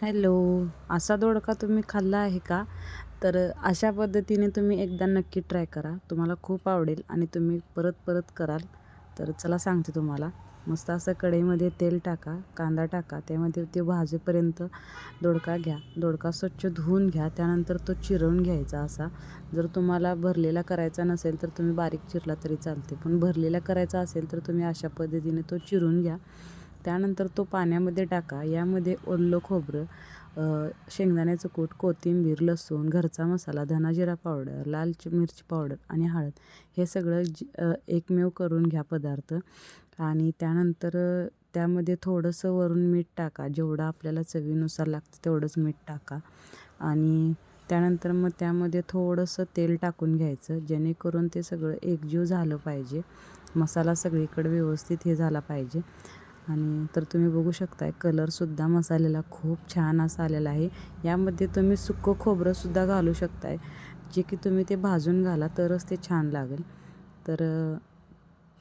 Hello. असा दोडका तुम्ही खाल्ला आहे का? तर अशा पद्धतीने तुम्ही एकदा नक्की ट्राय करा. तुम्हाला खूप आवडेल आणि तुम्ही परत-परत कराल. तर चला सांगते तुम्हाला. मस्त असं कढईमध्ये तेल टाका, कांदा टाका, त्यामध्ये ते भाजेपर्यंत दोडका घ्या. दोडका स्वच्छ धुवून घ्या. त्यानंतर तो चिरवून घ्यायचा असा. जर तुम्हाला भरलेला करायचा नसेल तर तुम्ही बारीक चिरला तरी चालते. पण भरलेला करायचा असेल तर तुम्ही अशा पद्धतीने तो चिरून घ्या. त्यानंतर तो पाण्यामध्ये टाका. यामध्ये ओलं खोबरं, शेंगदाण्याचं कूट, कोथिंबीर, लसूण, घरचा मसाला, धना जिरा पावडर, लाल मिरची पावडर आणि हळद हे सगळं एकमेव करून घ्या पदार्थ. आणि त्यानंतर त्यामध्ये थोडंसं वरून मीठ टाका. जेवढं आपल्याला चवीनुसार लागतं तेवढंच मीठ टाका. आणि त्यानंतर मग त्यामध्ये थोडंसं तेल टाकून घ्यायचं, जेणेकरून ते सगळं एकजीव झालं पाहिजे. मसाला सगळीकडे व्यवस्थित हे झाला पाहिजे. आणि तर तुम्ही बघू शकताय कलरसुद्धा मसाल्याला खूप छान असा आलेला आहे. यामध्ये तुम्ही सुकं खोबरंसुद्धा घालू शकताय, जे की तुम्ही ते भाजून घाला तरच ते छान लागेल. तर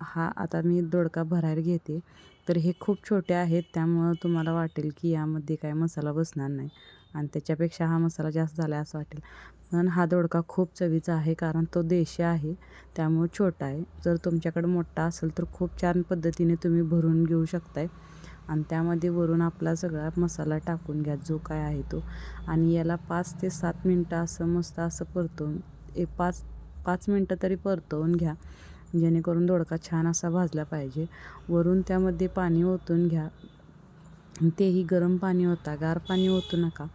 हा आता मी दोडका भरायला घेते. तर हे खूप छोटे आहेत, त्यामुळं तुम्हाला वाटेल की यामध्ये काय मसाला बसणार नाही आणि त्याच्यापेक्षा हा मसाला जास्त झाला आहे असं वाटेल. पण हा दोडका खूप चवीचा आहे, कारण तो देशी आहे त्यामुळं छोटा आहे. जर तुमच्याकडे मोठा असेल तर खूप छान पद्धतीने तुम्ही भरून घेऊ शकताय. आणि त्यामध्ये वरून आपला सगळा मसाला टाकून घ्या जो काय आहे तो. आणि याला 5 ते 7 मिनटं असं मस्त असं परतवून 5 5 मिनटं तरी परतवून घ्या, जेणेकरून दोडका छान असा भाजला पाहिजे. वरून त्यामध्ये पाणी ओतून घ्या. तेही गरम पाणी ओता, गार पाणी ओतू नका.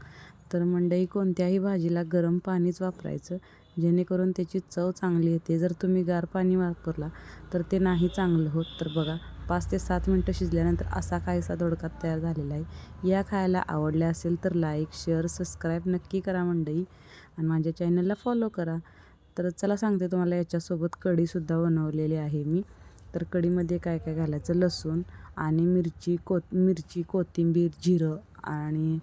तर मंडई कोणत्याही भाजीला गरम पाणीच वापरायचं, जेणेकरून त्याची चव चांगली येते. जर तुम्ही गार पाणी वापरला तर ते नाही चांगलं होत. तर बघा 5 ते 7 मिनटं शिजल्यानंतर असा काहीसा दोडका तयार झालेला आहे. या खायला आवडले असेल तर लाईक, शेअर, सबस्क्राईब नक्की करा मंडळी आणि माझ्या चॅनलला फॉलो करा. तर चला सांगते तुम्हाला, याच्यासोबत कढीसुद्धा बनवलेली आहे मी. तर कढीमध्ये काय काय घालायचं, लसूण आणि मिरची, कोथिंबीर, जिरं आणि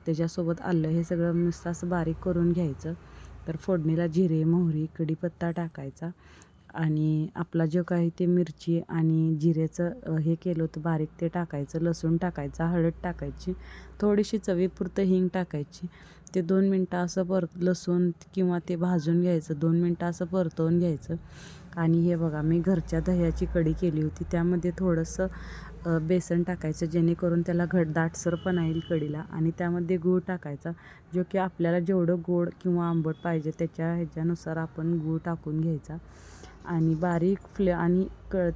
त्याच्यासोबत आलं हे सगळं मस्त असं बारीक करून घ्यायचं. तर फोडणीला जिरे, मोहरी, कढीपत्ता टाकायचा आणि आपला जो काही ते मिरची आणि जिऱ्याचं हे केलं होतं बारीक ते टाकायचं, लसूण टाकायचा, हळद टाकायची, थोडीशी चवीपुरतं हिंग टाकायची. ते 2 मिनटं असं लसूण किंवा ते भाजून घ्यायचं, 2 मिनटं असं परतवून घ्यायचं. आणि हे बघा मी घरच्या दह्याची कढी केली होती, त्यामध्ये थोडंसं बेसन टाकायचं, जेणेकरून त्याला दाटसरपणा येईल कढीला. आणि त्यामध्ये गूळ टाकायचा, जो की आपल्याला जेवढं गोड किंवा आंबट पाहिजे त्याच्या ह्याच्यानुसार आपण गूळ टाकून घ्यायचा. आणि आणि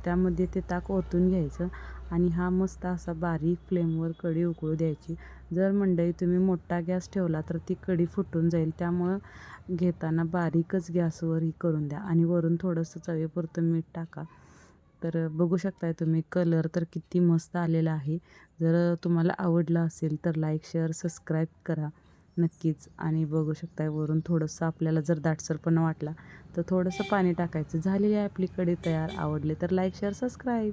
त्यामध्ये ते ताक ओतून घ्यायचं आणि हा मस्त असा बारीक फ्लेमवर कढी उकळू द्यायची. जर मंडळी तुम्ही मोठा गॅस ठेवला तर ती कढी फुटून जाईल, त्यामुळं घेताना बारीकच गॅसवर ही करून द्या. आणि वरून थोडंसं चवीपुरतं मीठ टाका. तर बघू शकताय तुम्ही कलर तर किती मस्त आलेला आहे. जर तुम्हाला आवडलं असेल तर लाईक, शेअर, सबस्क्राईब करा नक्कीच. आणि बघू शकताय वरून थोडंसं आपल्याला जर दाटसरपणा वाटला तर थोडंसं पाणी टाकायचं. झालेली आहे आपली कढी तयार. आवडले तर लाईक, शेअर, सबस्क्राईब.